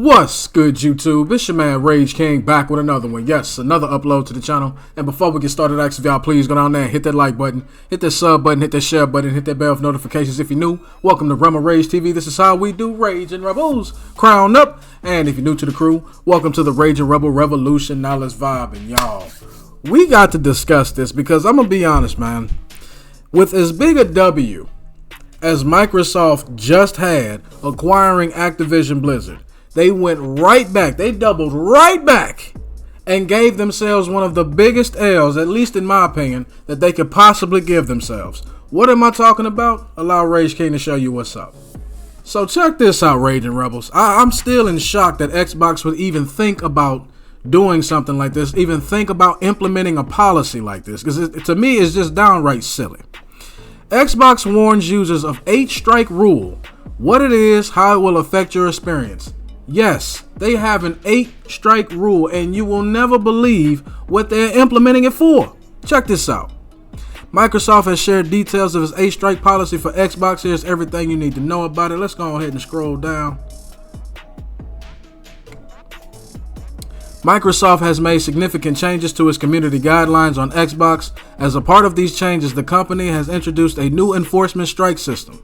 What's good, YouTube? It's your man Rage King back with another one. Yes, another upload to the channel. And before we get started, I ask if y'all please go down there and hit that like button, hit that sub button, hit that share button, hit that bell of notifications if you're new. Welcome to Rebel Rage TV. This is how we do Rage and Rebels. Crown up. And if you're new to the crew, welcome to the Rage and Rebel Revolution. Now let's vibe. And y'all, we got to discuss this because I'm going to be honest, man. With as big a W as Microsoft just had acquiring Activision Blizzard, they went right back. They doubled right back and gave themselves one of the biggest L's, at least in my opinion, that they could possibly give themselves. What am I talking about? Allow Rage King to show you what's up. So check this out, Raging Rebels. I'm still in shock that Xbox would even think about doing something like this, even think about implementing a policy like this, because to me it's just downright silly. Xbox warns users of 8-strike rule, what it is, how it will affect your experience. Yes, they have an 8-strike rule, and you will never believe what they're implementing it for. Check this out. Microsoft has shared details of its 8-strike policy for Xbox. Here's everything you need to know about it. Let's go ahead and scroll down. Microsoft has made significant changes to its community guidelines on Xbox. As a part of these changes, the company has introduced a new enforcement strike system.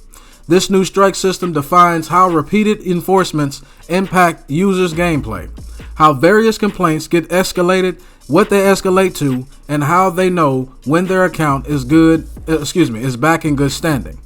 This new strike system defines how repeated enforcements impact users' gameplay, how various complaints get escalated, what they escalate to, and how they know when their account is back in good standing.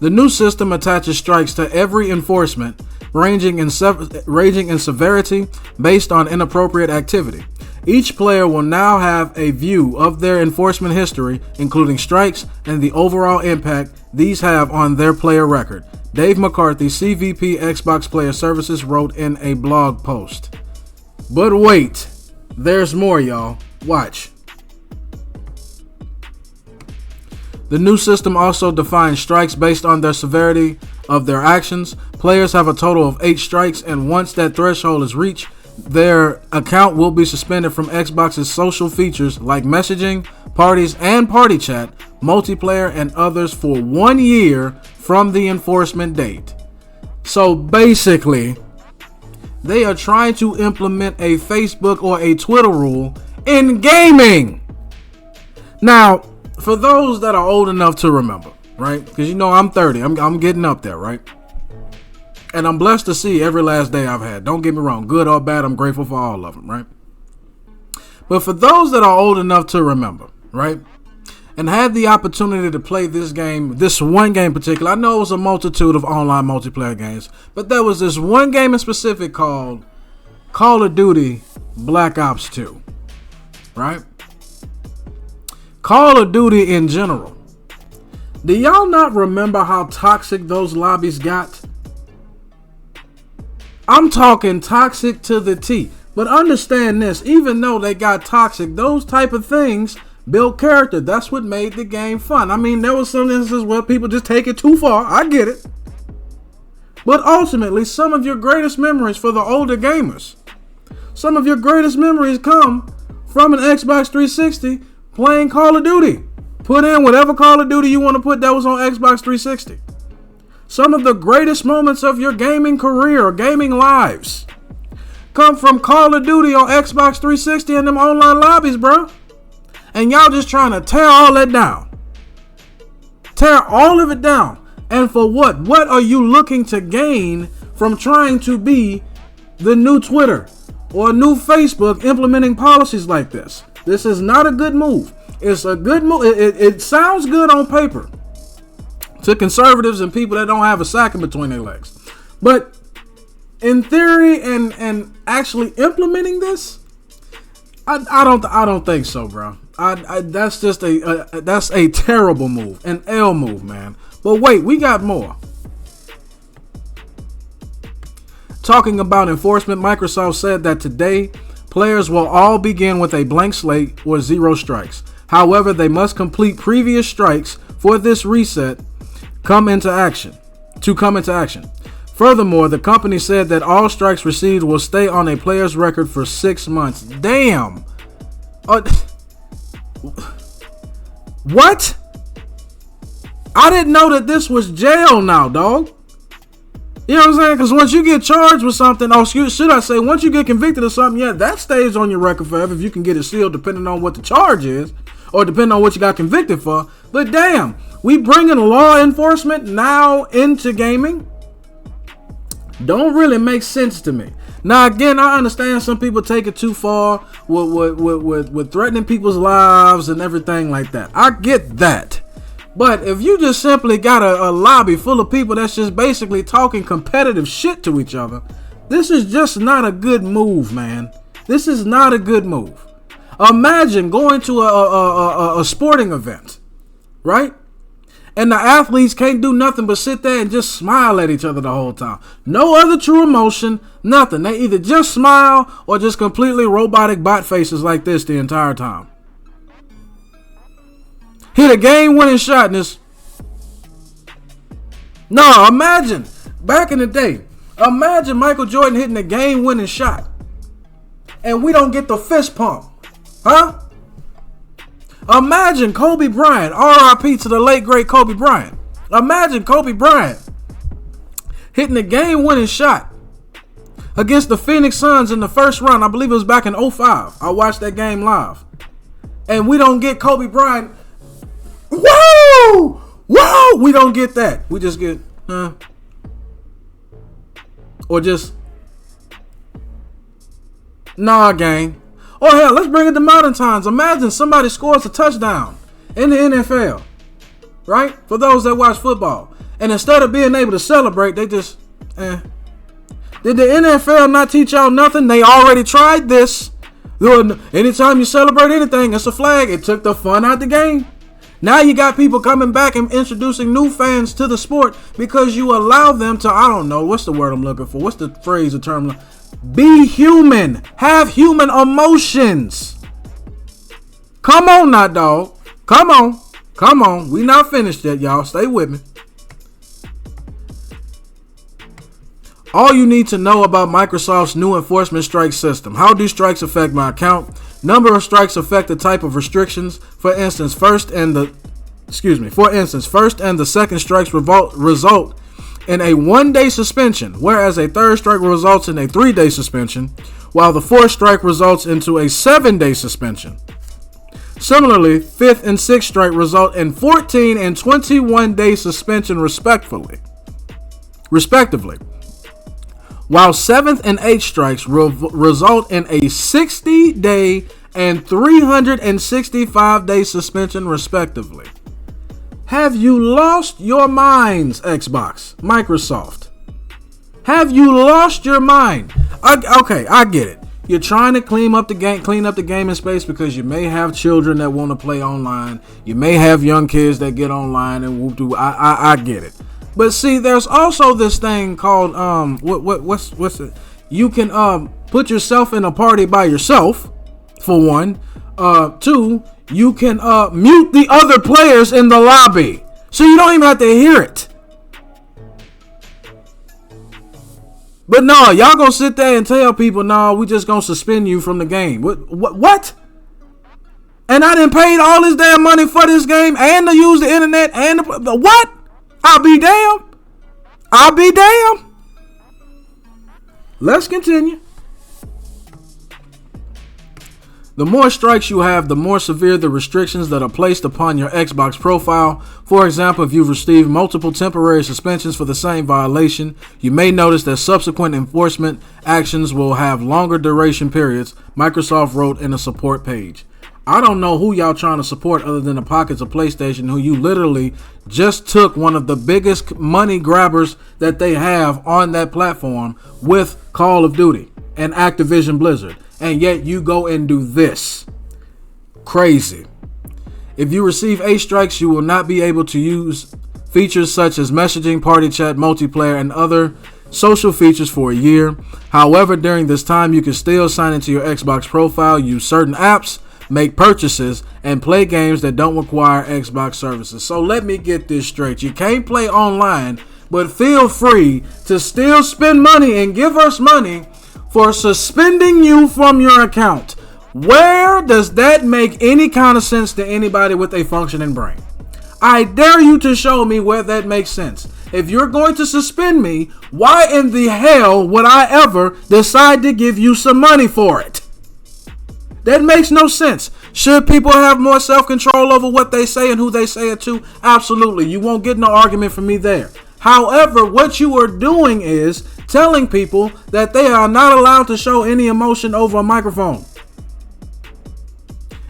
The new system attaches strikes to every enforcement, ranging in severity based on inappropriate activity. Each player will now have a view of their enforcement history, including strikes and the overall impact these have on their player record. Dave McCarthy, CVP Xbox Player Services, wrote in a blog post. But wait, there's more, y'all. Watch. The new system also defines strikes based on their severity of their actions. Players have a total of 8 strikes, and once that threshold is reached, their account will be suspended from Xbox's social features like messaging, parties and party chat, multiplayer, and others for 1 year from the enforcement date. So basically, they are trying to implement a Facebook or a Twitter rule in gaming. Now, for those that are old enough to remember, right? Because you know I'm 30, I'm getting up there, right? And I'm blessed to see every last day I've had. Don't get me wrong, good or bad, I'm grateful for all of them, right? But for those that are old enough to remember, right, and had the opportunity to play this game, this one game in particular, I know it was a multitude of online multiplayer games, but there was this one game in specific called Call of Duty Black Ops 2, right? Call of Duty in general. Do y'all not remember how toxic those lobbies got? I'm talking toxic to the T. But understand this, even though they got toxic, those type of things built character. That's what made the game fun. I mean, there was some instances where people just take it too far. I get it. But ultimately, some of your greatest memories for the older gamers, some of your greatest memories come from an Xbox 360 playing Call of Duty. Put in whatever Call of Duty you want to put that was on Xbox 360. Some of the greatest moments of your gaming career or gaming lives come from Call of Duty on Xbox 360 and them online lobbies, bro. And y'all just trying to tear all that down. Tear all of it down. And for what? What are you looking to gain from trying to be the new Twitter or new Facebook implementing policies like this? This is not a good move. It's a good move. It sounds good on paper to conservatives and people that don't have a sack in between their legs. But in theory and actually implementing this, I don't think so, bro. That's just that's a terrible move, an L move, man. But wait, we got more. Talking about enforcement, Microsoft said that today players will all begin with a blank slate or 0 strikes. However, they must complete previous strikes for this reset to come into action. Furthermore, the company said that all strikes received will stay on a player's record for 6 months. Damn. What? I didn't know that this was jail now, dog. You know what I'm saying? Because once you get charged with something, should I say, once you get convicted of something, yeah, that stays on your record forever if you can get it sealed, depending on what the charge is, or depending on what you got convicted for. But damn, we bringing law enforcement now into gaming? Don't really make sense to me. Now, again, I understand some people take it too far with threatening people's lives and everything like that. I get that. But if you just simply got a lobby full of people that's just basically talking competitive shit to each other, this is just not a good move, man. This is not a good move. Imagine going to a sporting event, right? And the athletes can't do nothing but sit there and just smile at each other the whole time. No other true emotion, nothing. They either just smile or just completely robotic bot faces like this the entire time. Hit a game-winning shot and this. No, imagine, back in the day, imagine Michael Jordan hitting a game-winning shot and we don't get the fist pump. Huh? Imagine Kobe Bryant, R.I.P. to the late, great Kobe Bryant. Imagine Kobe Bryant hitting a game-winning shot against the Phoenix Suns in the first round. I believe it was back in 2005. I watched that game live. And we don't get Kobe Bryant. Whoa! Whoa! We don't get that. We just get, or just, nah, gang. Or hell, let's bring it to modern times. Imagine somebody scores a touchdown in the NFL, right? For those that watch football. And instead of being able to celebrate, they just, Did the NFL not teach y'all nothing? They already tried this. Anytime you celebrate anything, it's a flag. It took the fun out the game. Now you got people coming back and introducing new fans to the sport because you allow them to, I don't know, what's the word I'm looking for? What's the phrase or term? Be human. Have human emotions. Come on now, dog. Come on. Come on. We not finished yet, y'all. Stay with me. All you need to know about Microsoft's new enforcement strike system. How do strikes affect my account? Number of strikes affect the type of restrictions. For instance, first and the second strikes result in a 1-day suspension, whereas a third strike results in a 3-day suspension, while the fourth strike results into a 7-day suspension. Similarly, fifth and sixth strike result in 14 and 21-day suspension respectively, while seventh and eighth strikes result in a 60-day and 365-day suspension respectively. Have you lost your minds, Xbox, Microsoft? Have you lost your mind? Okay, I get it. You're trying to clean up the gaming space because you may have children that want to play online. You may have young kids that get online and whoop doo. I get it. But see, there's also this thing called what's it? You can put yourself in a party by yourself, for one. Two, you can mute the other players in the lobby, so you don't even have to hear it. But no, y'all gonna sit there and tell people, no, we just gonna suspend you from the game. What? And I done paid all this damn money for this game and to use the internet and what? I'll be damned. Let's continue. The more strikes you have, the more severe the restrictions that are placed upon your Xbox profile. For example, if you've received multiple temporary suspensions for the same violation, you may notice that subsequent enforcement actions will have longer duration periods, Microsoft wrote in a support page. I don't know who y'all trying to support other than the pockets of PlayStation, who you literally just took one of the biggest money grabbers that they have on that platform with Call of Duty and Activision Blizzard. And yet you go and do this. Crazy. If you receive 8 strikes, you will not be able to use features such as messaging, party chat, multiplayer, and other social features for a year. However, during this time, you can still sign into your Xbox profile, use certain apps, make purchases, and play games that don't require Xbox services. So let me get this straight. You can't play online, but feel free to still spend money and give us money for suspending you from your account. Where does that make any kind of sense to anybody with a functioning brain? I dare you to show me where that makes sense. if you're going to suspend me, why in the hell would I ever decide to give you some money for it? That makes no sense. Should people have more self-control over what they say and who they say it to? Absolutely. You won't get no argument from me there. However, what you are doing is telling people that they are not allowed to show any emotion over a microphone.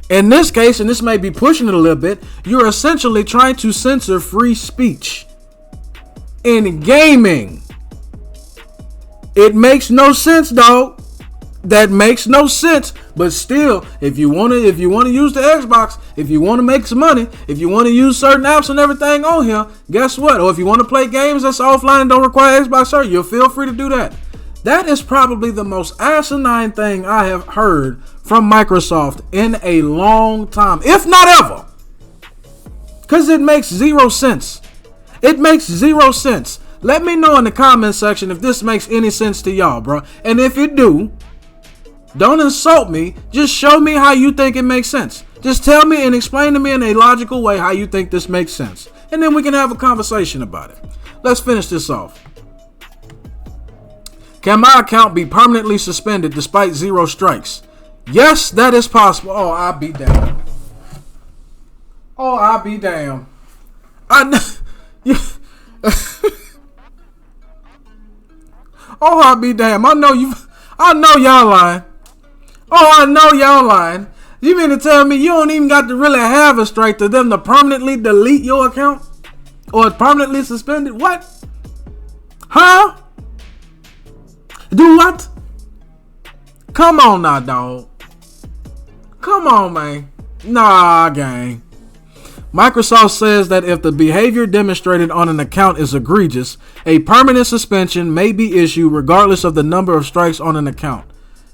In this case, and this may be pushing it a little bit, you're essentially trying to censor free speech in gaming. It makes no sense, dog. That makes no sense. But still, if you want to use the Xbox, if you want to make some money, if you want to use certain apps and everything on here, guess what? Or if you want to play games that's offline and don't require Xbox service, you'll feel free to do that. That is probably the most asinine thing I have heard from Microsoft in a long time, if not ever. Because it makes zero sense. It makes zero sense. Let me know in the comment section if this makes any sense to y'all, bro. And if it do, don't insult me. Just show me how you think it makes sense. Just tell me and explain to me in a logical way how you think this makes sense. And then we can have a conversation about it. Let's finish this off. Can my account be permanently suspended despite 0 strikes? Yes, that is possible. Oh, I'll be damned. Oh, I'll be damned. Oh, I'll be damned. I know y'all lying. Oh, I know y'all lying. You mean to tell me you don't even got to really have a strike to them to permanently delete your account? Or permanently suspended? What? Huh? Do what? Come on now, dog. Come on, man. Nah, gang. Microsoft says that if the behavior demonstrated on an account is egregious, a permanent suspension may be issued regardless of the number of strikes on an account.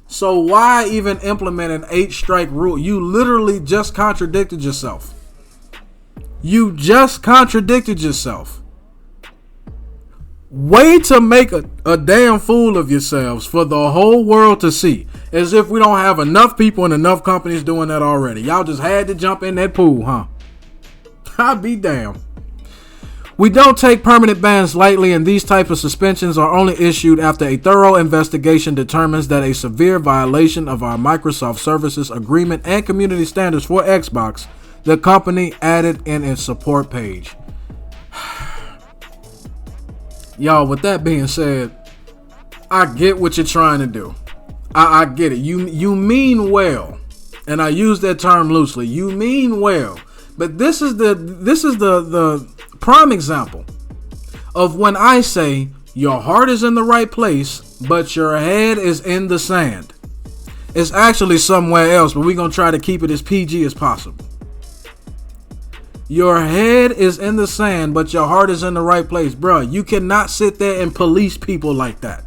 So why even implement an 8-strike rule? You literally just contradicted yourself. You just contradicted yourself. Way to make a damn fool of yourselves for the whole world to see. As if we don't have enough people and enough companies doing that already. Y'all just had to jump in that pool, huh? I'll be damned. We don't take permanent bans lightly, and these types of suspensions are only issued after a thorough investigation determines that a severe violation of our Microsoft Services Agreement and community standards for Xbox, the company added in its support page. Y'all, with that being said, I get what you're trying to do. I get it. You mean well, and I use that term loosely. You mean well. But this is the prime example of when I say your heart is in the right place, but your head is in the sand. It's actually somewhere else, but we're going to try to keep it as PG as possible. Your head is in the sand, but your heart is in the right place. Bruh, you cannot sit there and police people like that.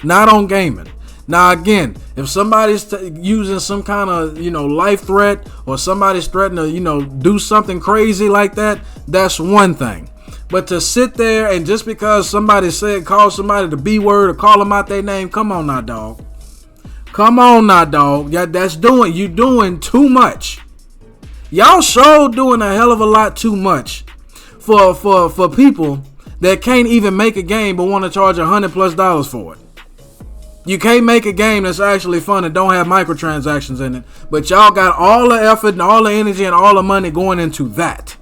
Not on gaming. Now, again, if somebody's using some kind of, life threat, or somebody's threatening to, do something crazy like that, that's one thing. But to sit there and just because somebody call somebody the B word or call them out their name, come on now, dog. Come on now, dog. Yeah, you doing too much. Y'all sure doing a hell of a lot too much for people that can't even make a game but want to charge $100+ for it. You can't make a game that's actually fun and don't have microtransactions in it, but y'all got all the effort and all the energy and all the money going into that.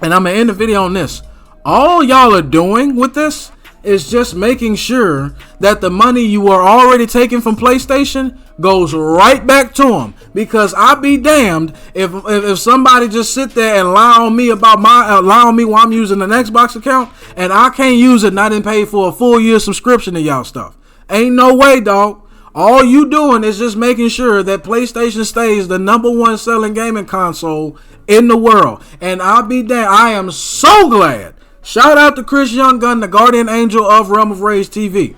And I'm going to end the video on this. All y'all are doing with this is just making sure that the money you are already taking from PlayStation goes right back to them. Because I'll be damned if somebody just sit there and lie on me while I'm using an Xbox account and I can't use it and I didn't pay for a full year subscription to y'all stuff. Ain't no way, dog. All you doing is just making sure that PlayStation stays the #1 selling gaming console in the world. And I'll be damned. I am so glad. Shout out to Chris Younggun, the guardian angel of Realm of Rage TV.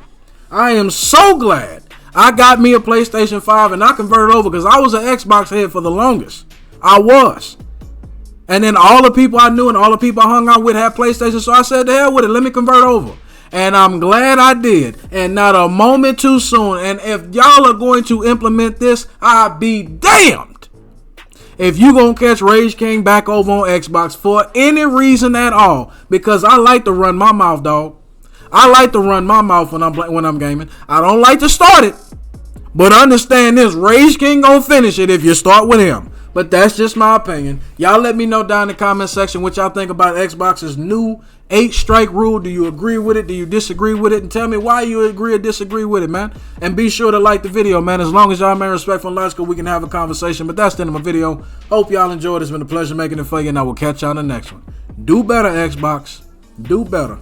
I am so glad I got me a PlayStation 5 and I converted over because I was an Xbox head for the longest. I was. And then all the people I knew and all the people I hung out with had PlayStation, so I said, the hell with it, let me convert over. And I'm glad I did. And not a moment too soon. And if y'all are going to implement this, I'll be damned If you gonna catch Rage King back over on Xbox for any reason at all, because I like to run my mouth, dog. I like to run my mouth when I'm gaming. I don't like to start it, but understand this: Rage King gonna finish it if you start with him. But that's just my opinion. Y'all let me know down in the comment section what y'all think about Xbox's new 8-strike rule. Do you agree with it? Do you disagree with it? And tell me why you agree or disagree with it, man. And be sure to like the video, man. As long as y'all remain respectful and logical, we can have a conversation. But that's the end of my video. Hope y'all enjoyed. It's been a pleasure making it for you, and I will catch y'all on the next one. Do better, Xbox. Do better.